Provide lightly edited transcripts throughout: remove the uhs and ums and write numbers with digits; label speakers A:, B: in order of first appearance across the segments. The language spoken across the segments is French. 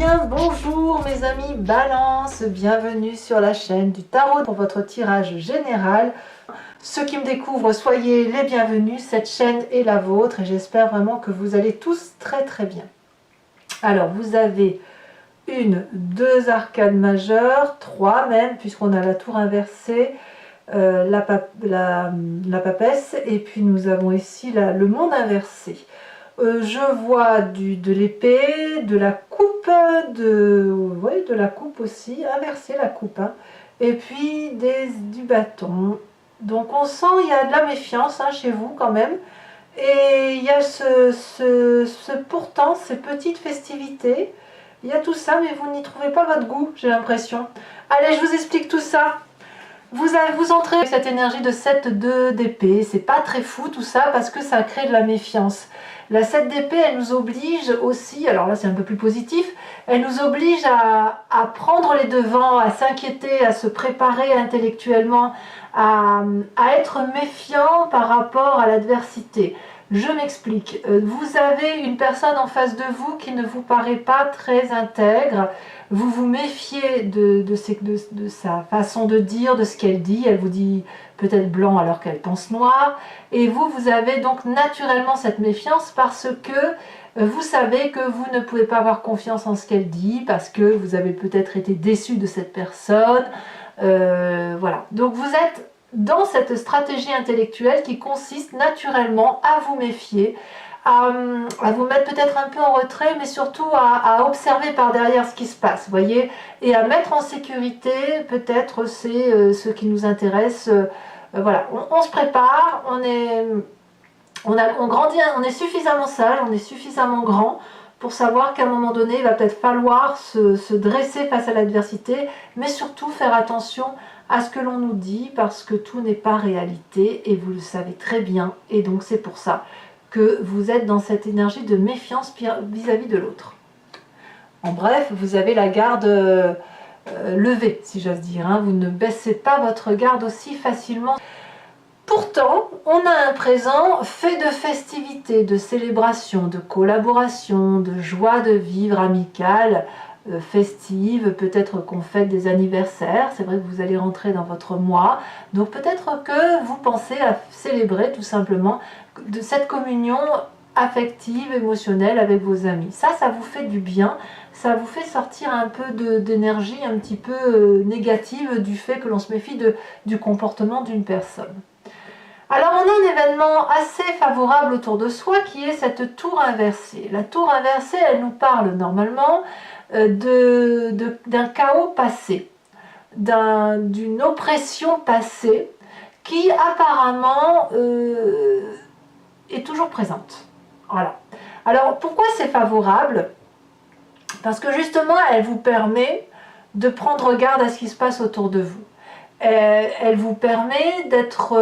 A: bien, bonjour mes amis Balance, bienvenue sur la chaîne du tarot pour votre tirage général. Ceux qui me découvrent, soyez les bienvenus, cette chaîne est la vôtre et j'espère vraiment que vous allez tous très bien. Alors vous avez deux arcades majeures, trois même, puisqu'on a la tour inversée, la papesse, et puis nous avons ici le monde inversé. Je vois de l'épée, de la coupe, de la coupe aussi, inverser la coupe, hein, et puis du bâton. Donc on sent il y a de la méfiance chez vous quand même, et il y a pourtant ces petites festivités, il y a tout ça, mais vous n'y trouvez pas votre goût, j'ai l'impression. Allez, je vous explique tout ça. Vous entrez avec cette énergie de 7-2 d'épée, c'est pas très fou tout ça parce que ça crée de la méfiance. La 7 d'épée, elle nous oblige aussi, alors là c'est un peu plus positif, elle nous oblige à prendre les devants, à s'inquiéter, à se préparer intellectuellement, à être méfiant par rapport à l'adversité. Je m'explique, vous avez une personne en face de vous qui ne vous paraît pas très intègre, vous vous méfiez de sa façon de dire, de ce qu'elle dit, elle vous dit peut-être blanc alors qu'elle pense noir, et vous avez donc naturellement cette méfiance parce que vous savez que vous ne pouvez pas avoir confiance en ce qu'elle dit, parce que vous avez peut-être été déçu de cette personne, voilà. Donc vous êtes dans cette stratégie intellectuelle qui consiste naturellement à vous méfier, à vous mettre peut-être un peu en retrait, mais surtout à observer par derrière ce qui se passe, voyez, et à mettre en sécurité, peut-être c'est ce qui nous intéresse. Voilà, on se prépare, on grandit, on est suffisamment sage, on est suffisamment grand pour savoir qu'à un moment donné, il va peut-être falloir se dresser face à l'adversité, mais surtout faire attention à ce que l'on nous dit, parce que tout n'est pas réalité, et vous le savez très bien, et donc c'est pour ça que vous êtes dans cette énergie de méfiance vis-à-vis de l'autre. En bref, vous avez la garde levée, si j'ose dire, hein. Vous ne baissez pas votre garde aussi facilement. Pourtant, on a un présent fait de festivités, de célébrations, de collaborations, de joie de vivre amicale, festive, peut-être qu'on fête des anniversaires, c'est vrai que vous allez rentrer dans votre mois, donc peut-être que vous pensez à célébrer tout simplement de cette communion affective, émotionnelle avec vos amis. Ça vous fait du bien, ça vous fait sortir un peu d'énergie un petit peu négative du fait que l'on se méfie du comportement d'une personne. Alors on a un événement assez favorable autour de soi qui est cette tour inversée. La tour inversée, elle nous parle normalement d'un chaos passé, d'une oppression passée qui apparemment est toujours présente. Voilà. Alors pourquoi c'est favorable? Parce que justement elle vous permet de prendre garde à ce qui se passe autour de vous. Elle vous permet d'être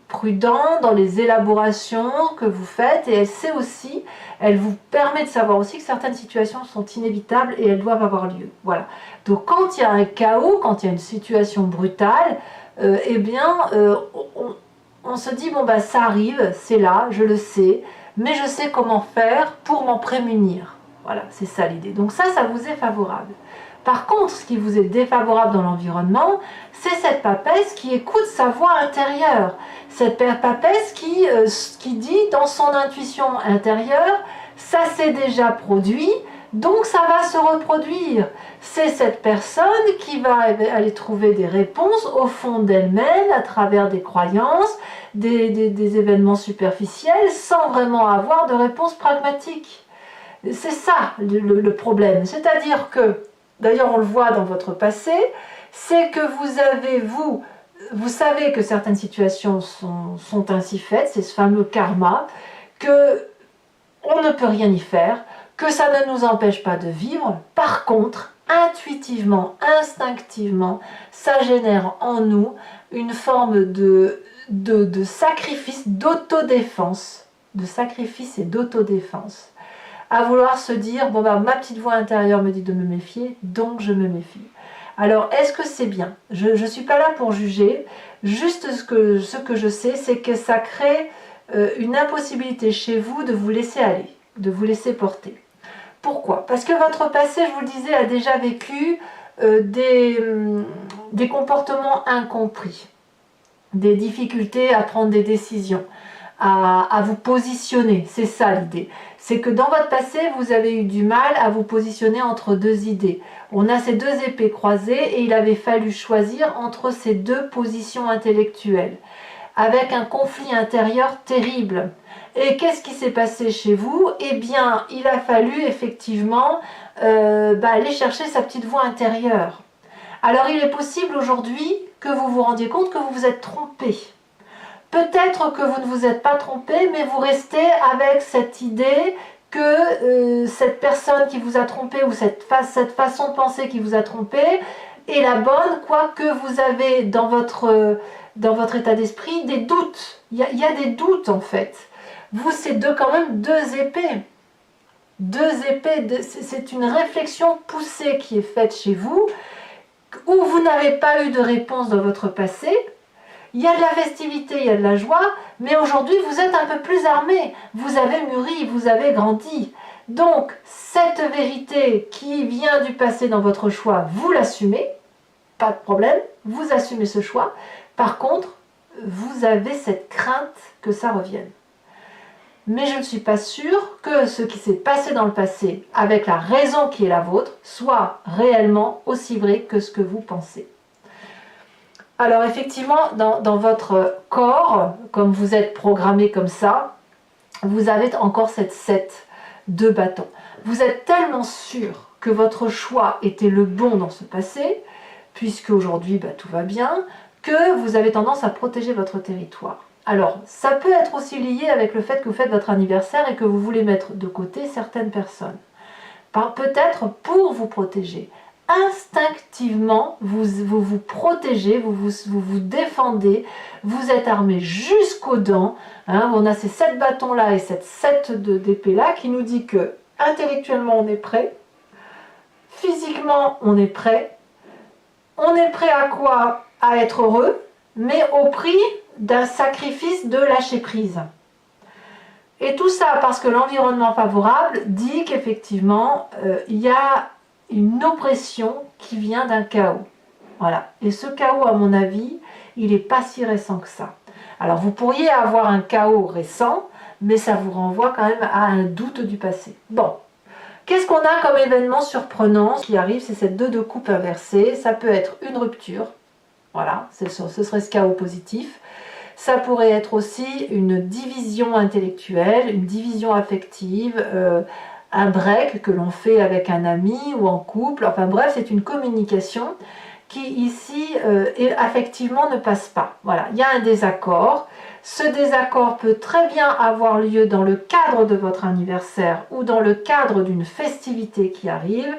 A: prudent dans les élaborations que vous faites, et elle vous permet de savoir aussi que certaines situations sont inévitables et elles doivent avoir lieu. Voilà. Donc quand il y a un chaos, quand il y a une situation brutale, on se dit bon bah ça arrive, c'est là, je le sais, mais je sais comment faire pour m'en prémunir. Voilà, c'est ça l'idée. Donc ça vous est favorable. Par contre, ce qui vous est défavorable dans l'environnement, c'est cette papesse qui écoute sa voix intérieure. Cette papesse qui dit dans son intuition intérieure, ça s'est déjà produit, donc ça va se reproduire. C'est cette personne qui va aller trouver des réponses au fond d'elle-même, à travers des croyances, des événements superficiels, sans vraiment avoir de réponse pragmatique. C'est ça le problème. C'est-à-dire que, d'ailleurs on le voit dans votre passé, c'est que vous savez que certaines situations sont ainsi faites, c'est ce fameux karma, que on ne peut rien y faire, que ça ne nous empêche pas de vivre. Par contre, intuitivement, instinctivement, ça génère en nous une forme de sacrifice, d'autodéfense, de sacrifice et d'autodéfense, à vouloir se dire, bon bah ma petite voix intérieure me dit de me méfier, donc je me méfie. Alors est-ce que c'est bien? Je ne suis pas là pour juger, juste ce que je sais, c'est que ça crée une impossibilité chez vous de vous laisser aller, de vous laisser porter. Pourquoi? Parce que votre passé, je vous le disais, a déjà vécu des comportements incompris, des difficultés à prendre des décisions, à vous positionner. C'est ça l'idée. C'est que dans votre passé, vous avez eu du mal à vous positionner entre deux idées. On a ces deux épées croisées et il avait fallu choisir entre ces deux positions intellectuelles, avec un conflit intérieur terrible. Et qu'est-ce qui s'est passé chez vous? Eh bien, il a fallu effectivement aller chercher sa petite voix intérieure. Alors, il est possible aujourd'hui que vous vous rendiez compte que vous vous êtes trompé. Peut-être que vous ne vous êtes pas trompé, mais vous restez avec cette idée que cette personne qui vous a trompé ou cette façon de penser qui vous a trompé est la bonne, quoique vous avez dans votre état d'esprit des doutes. Il y a des doutes en fait. Vous, c'est quand même deux épées. Deux épées, c'est une réflexion poussée qui est faite chez vous, où vous n'avez pas eu de réponse dans votre passé. Il y a de la festivité, il y a de la joie, mais aujourd'hui vous êtes un peu plus armé, vous avez mûri, vous avez grandi. Donc cette vérité qui vient du passé dans votre choix, vous l'assumez, pas de problème, vous assumez ce choix. Par contre, vous avez cette crainte que ça revienne. Mais je ne suis pas sûre que ce qui s'est passé dans le passé, avec la raison qui est la vôtre, soit réellement aussi vrai que ce que vous pensez. Alors effectivement, dans votre corps, comme vous êtes programmé comme ça, vous avez encore cette 7 de bâton. Vous êtes tellement sûr que votre choix était le bon dans ce passé, puisque aujourd'hui tout va bien, que vous avez tendance à protéger votre territoire. Alors, ça peut être aussi lié avec le fait que vous faites votre anniversaire et que vous voulez mettre de côté certaines personnes. Peut-être pour vous protéger. Instinctivement, vous vous protégez, vous vous défendez, vous êtes armé jusqu'aux dents. On a ces 7 bâtons-là et cette 7 d'épée-là qui nous dit que intellectuellement on est prêt, physiquement on est prêt. On est prêt à quoi? À être heureux, mais au prix d'un sacrifice de lâcher prise. Et tout ça parce que l'environnement favorable dit qu'effectivement, il y a une oppression qui vient d'un chaos. Voilà. Et ce chaos, à mon avis, il n'est pas si récent que ça. Alors, vous pourriez avoir un chaos récent, mais ça vous renvoie quand même à un doute du passé. Bon. Qu'est-ce qu'on a comme événement surprenant qui arrive? C'est cette 2 de coupe inversée. Ça peut être une rupture. Voilà. Ce serait ce chaos positif. Ça pourrait être aussi une division intellectuelle, une division affective, un break que l'on fait avec un ami ou en couple. Enfin bref, c'est une communication qui ici, affectivement, ne passe pas. Voilà, il y a un désaccord. Ce désaccord peut très bien avoir lieu dans le cadre de votre anniversaire ou dans le cadre d'une festivité qui arrive.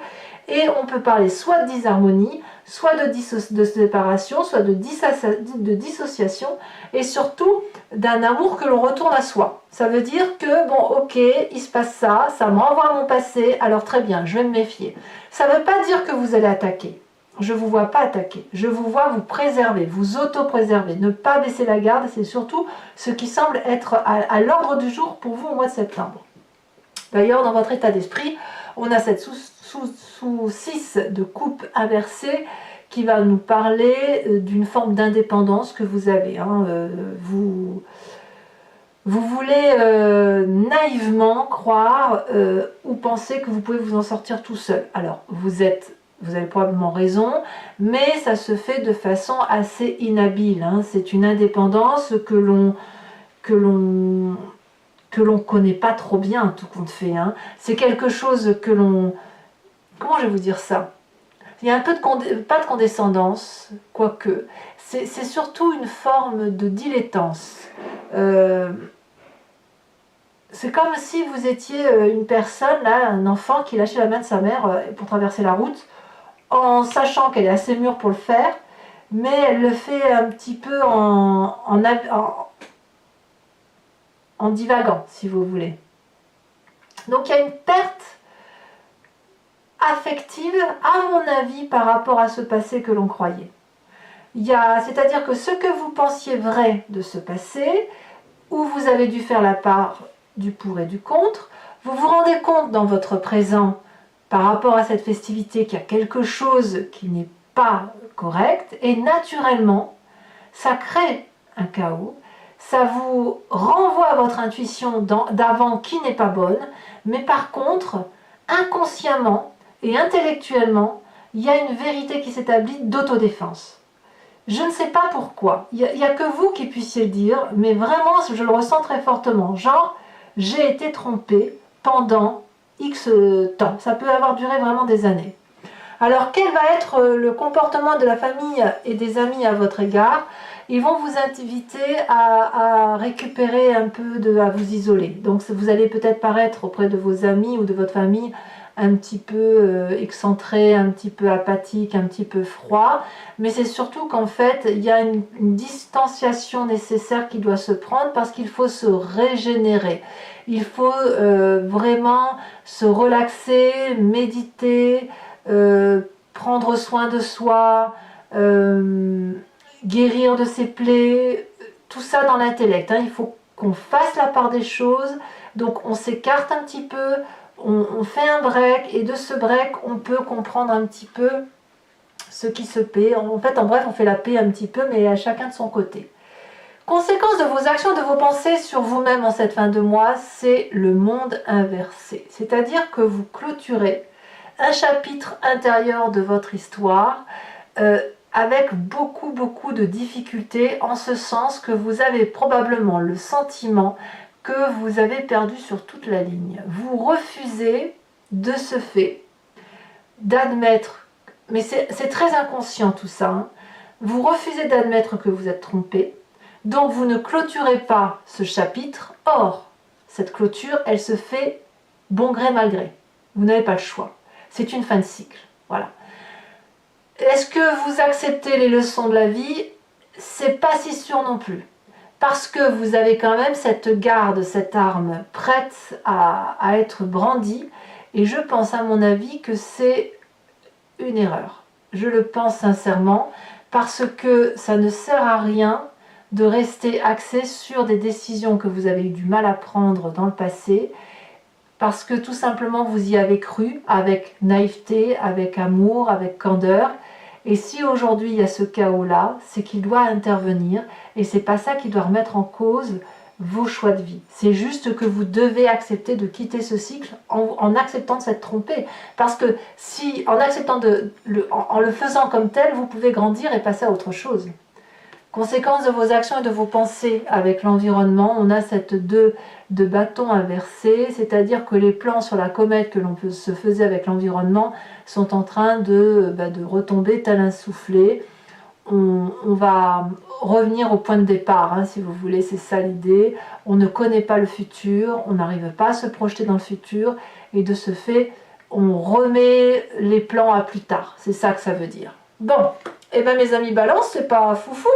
A: Et on peut parler soit de disharmonie, soit de séparation, soit de dissociation, et surtout d'un amour que l'on retourne à soi. Ça veut dire que, bon, ok, il se passe ça, ça me renvoie à mon passé, alors très bien, je vais me méfier. Ça ne veut pas dire que vous allez attaquer. Je ne vous vois pas attaquer. Je vous vois vous préserver, vous auto-préserver, ne pas baisser la garde. C'est surtout ce qui semble être à l'ordre du jour pour vous au mois de septembre. D'ailleurs, dans votre état d'esprit, on a cette sous 6 de coupe inversée qui va nous parler d'une forme d'indépendance que vous avez. Vous voulez naïvement croire ou penser que vous pouvez vous en sortir tout seul. Alors, vous avez probablement raison, mais ça se fait de façon assez inhabile. C'est une indépendance que l'on connaît pas trop bien, tout compte fait. C'est quelque chose que l'on... Comment je vais vous dire ça? Il y a un peu pas de condescendance, quoique. C'est surtout une forme de dilettance. C'est comme si vous étiez une personne, là, un enfant qui lâchait la main de sa mère pour traverser la route, en sachant qu'elle est assez mûre pour le faire, mais elle le fait un petit peu en divagant, si vous voulez. Donc il y a une perte affective, à mon avis, par rapport à ce passé que l'on croyait. C'est-à-dire que ce que vous pensiez vrai de ce passé, où vous avez dû faire la part du pour et du contre, Vous vous rendez compte dans votre présent, par rapport à cette festivité, qu'il y a quelque chose qui n'est pas correct, et naturellement, ça crée un chaos, ça vous renvoie à votre intuition d'avant qui n'est pas bonne, mais par contre, inconsciemment et intellectuellement, il y a une vérité qui s'établit d'autodéfense. Je ne sais pas pourquoi, il n'y a que vous qui puissiez le dire, mais vraiment je le ressens très fortement, genre j'ai été trompée pendant X temps, ça peut avoir duré vraiment des années. Alors quel va être le comportement de la famille et des amis à votre égard? Ils vont vous inviter à récupérer un peu, à vous isoler. Donc vous allez peut-être paraître auprès de vos amis ou de votre famille un petit peu excentré, un petit peu apathique, un petit peu froid. Mais c'est surtout qu'en fait, il y a une distanciation nécessaire qui doit se prendre parce qu'il faut se régénérer. Il faut vraiment se relaxer, méditer, prendre soin de soi, guérir de ses plaies, tout ça dans l'intellect. Il faut qu'on fasse la part des choses, donc on s'écarte un petit peu, on fait un break, et de ce break, on peut comprendre un petit peu ce qui se paie. En fait, en bref, on fait la paix un petit peu, mais à chacun de son côté. Conséquence de vos actions, de vos pensées sur vous-même en cette fin de mois, c'est le monde inversé. C'est-à-dire que vous clôturez un chapitre intérieur de votre histoire avec beaucoup de difficultés, en ce sens que vous avez probablement le sentiment que vous avez perdu sur toute la ligne. Vous refusez de ce fait d'admettre, mais c'est très inconscient tout ça, vous refusez d'admettre que vous êtes trompé, donc vous ne clôturez pas ce chapitre. Or, cette clôture, elle se fait bon gré mal gré. Vous n'avez pas le choix. C'est une fin de cycle. Voilà. Est-ce que vous acceptez les leçons de la vie? C'est pas si sûr non plus. Parce que vous avez quand même cette garde, cette arme prête à être brandie. Et je pense, à mon avis, que c'est une erreur. Je le pense sincèrement, parce que ça ne sert à rien de rester axé sur des décisions que vous avez eu du mal à prendre dans le passé, parce que tout simplement vous y avez cru, avec naïveté, avec amour, avec candeur. Et si aujourd'hui il y a ce chaos-là, c'est qu'il doit intervenir, et c'est pas ça qui doit remettre en cause vos choix de vie. C'est juste que vous devez accepter de quitter ce cycle en acceptant de s'être trompé. Parce que si, en acceptant en le faisant comme tel, vous pouvez grandir et passer à autre chose. Conséquence de vos actions et de vos pensées avec l'environnement, on a cette 2 de bâton inversé, c'est-à-dire que les plans sur la comète que l'on se faisait avec l'environnement sont en train de retomber tel un soufflet. On va revenir au point de départ, si vous voulez, c'est ça l'idée. On ne connaît pas le futur, on n'arrive pas à se projeter dans le futur, et de ce fait, on remet les plans à plus tard. C'est ça que ça veut dire. Bon, et bien mes amis balance, c'est pas foufou,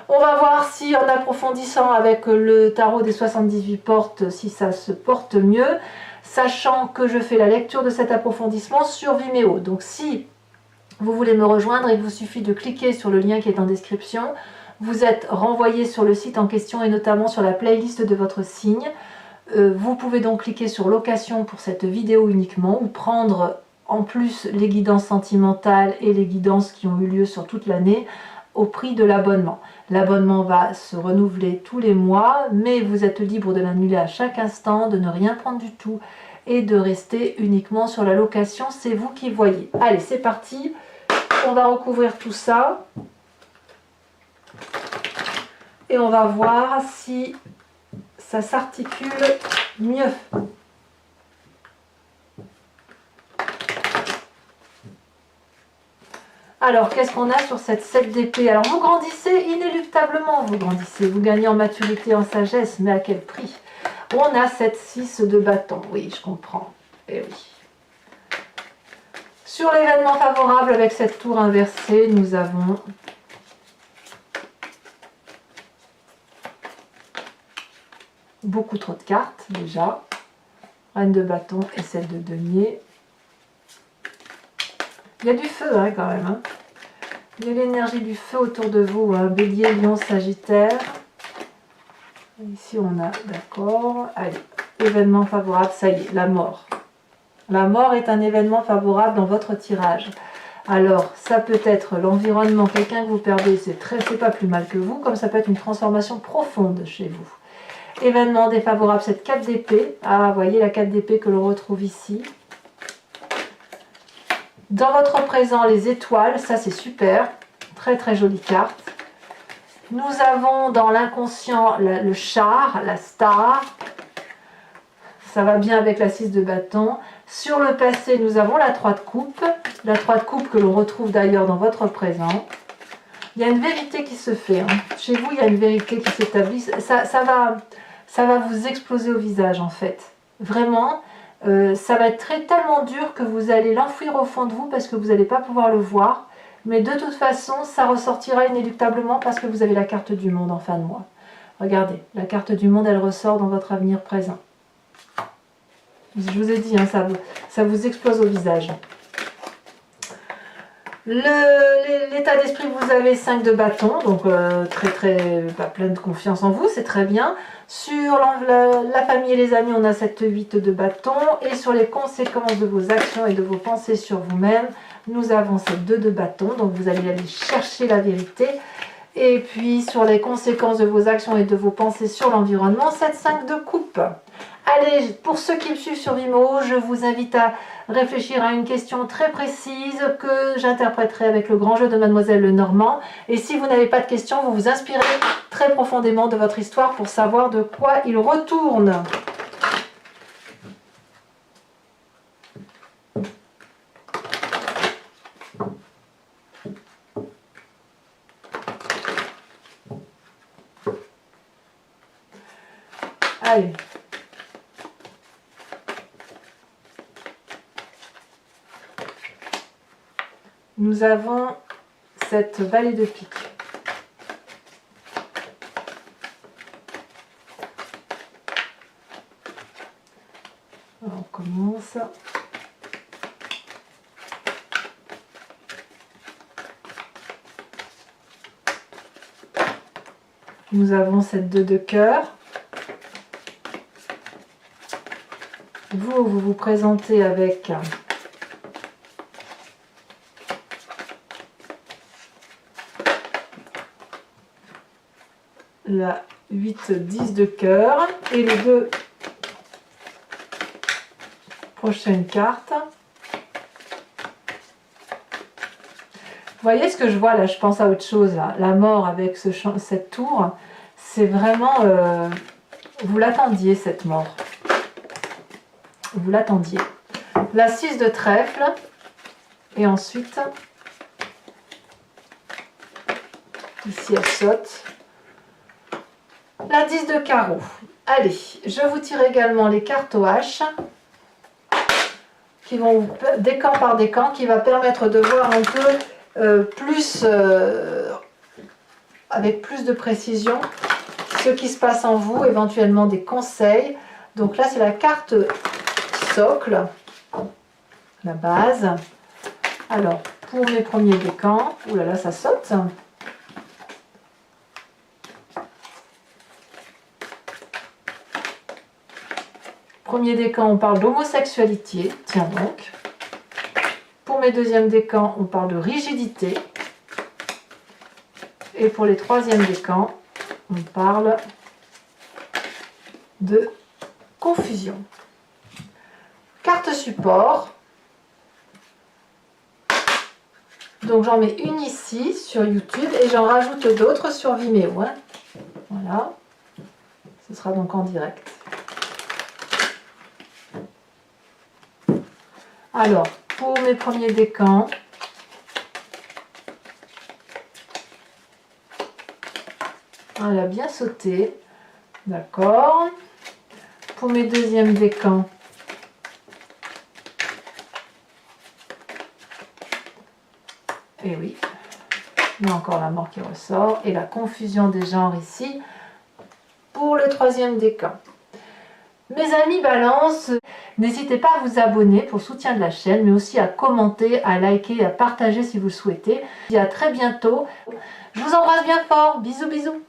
A: On va voir si en approfondissant avec le tarot des 78 portes, si ça se porte mieux, sachant que je fais la lecture de cet approfondissement sur Vimeo. Donc si vous voulez me rejoindre, il vous suffit de cliquer sur le lien qui est en description. Vous êtes renvoyé sur le site en question et notamment sur la playlist de votre signe. Vous pouvez donc cliquer sur location pour cette vidéo uniquement, ou prendre en plus les guidances sentimentales et les guidances qui ont eu lieu sur toute l'année au prix de l'abonnement. L'abonnement va se renouveler tous les mois, mais vous êtes libre de l'annuler à chaque instant, de ne rien prendre du tout et de rester uniquement sur la location. C'est vous qui voyez. Allez, c'est parti. On va recouvrir tout ça et on va voir si ça s'articule mieux. Alors, qu'est-ce qu'on a sur cette 7 d'épée? Alors, vous grandissez inéluctablement, vous gagnez en maturité, en sagesse, mais à quel prix? On a cette 6 de bâton, oui, je comprends, et oui. Sur l'événement favorable, avec cette tour inversée, nous avons beaucoup trop de cartes, déjà. Reine de bâton et celle de denier. Il y a du feu quand même. Il y a l'énergie du feu autour de vous. Bélier, Lion, Sagittaire. Ici on a, d'accord. Allez, événement favorable, ça y est, la mort. La mort est un événement favorable dans votre tirage. Alors, ça peut être l'environnement, quelqu'un que vous perdez, c'est pas plus mal que vous, comme ça peut être une transformation profonde chez vous. Événement défavorable, cette 4 d'épée. Ah, vous voyez la 4 d'épée que l'on retrouve ici. Dans votre présent, les étoiles, ça c'est super. Très très jolie carte. Nous avons dans l'inconscient le char, la star. Ça va bien avec la 6 de bâton. Sur le passé, nous avons la 3 de coupe. La 3 de coupe que l'on retrouve d'ailleurs dans votre présent. Il y a une vérité qui se fait. Hein. Chez vous, il y a une vérité qui s'établit. Ça va vous exploser au visage en fait. Vraiment, ça va être tellement dur que vous allez l'enfouir au fond de vous parce que vous n'allez pas pouvoir le voir. Mais de toute façon, ça ressortira inéluctablement parce que vous avez la carte du monde en fin de mois. Regardez, la carte du monde, elle ressort dans votre avenir présent. Je vous ai dit, hein, ça vous explose au visage. L'état d'esprit, vous avez 5 de bâton, donc plein de confiance en vous, c'est très bien. Sur la famille et les amis, on a cette 8 de bâton. Et sur les conséquences de vos actions et de vos pensées sur vous-même, nous avons cette 2 de bâton, donc vous allez aller chercher la vérité. Et puis sur les conséquences de vos actions et de vos pensées sur l'environnement, cette 5 de coupe. Allez, pour ceux qui me suivent sur Vimeo, je vous invite à réfléchir à une question très précise que j'interpréterai avec le grand jeu de Mademoiselle Lenormand. Et si vous n'avez pas de questions, vous vous inspirez très profondément de votre histoire pour savoir de quoi il retourne. Allez. Nous avons cette vallée de pique. Alors, on commence. Nous avons cette 2 de cœur. Vous vous présentez avec la 8-10 de cœur et les 2 prochaines cartes. Vous voyez ce que je vois là, je pense à autre chose là. La mort avec cette tour, c'est vraiment... vous l'attendiez cette mort. Vous l'attendiez. La 6 de trèfle et ensuite ici elle saute. La 10 de carreau. Allez, je vous tire également les cartes au H qui vont décan par décan, qui va permettre de voir un peu avec plus de précision ce qui se passe en vous, éventuellement des conseils. Donc là c'est la carte socle, la base. Alors pour mes premiers décans, oulala ça saute. Premier décan, on parle d'homosexualité, tiens donc. Pour mes deuxièmes décans, on parle de rigidité. Et pour les troisièmes décans, on parle de confusion. Carte support. Donc j'en mets une ici sur YouTube et j'en rajoute d'autres sur Vimeo. Hein. Voilà. Ce sera donc en direct. Alors, pour mes premiers décans, elle a bien sauté, d'accord. Pour mes deuxièmes décans, et oui, il y a encore la mort qui ressort, et la confusion des genres ici, pour le troisième décan. Mes amis Balance, n'hésitez pas à vous abonner pour le soutien de la chaîne, mais aussi à commenter, à liker, à partager si vous le souhaitez. Je vous dis à très bientôt. Je vous embrasse bien fort. Bisous, bisous.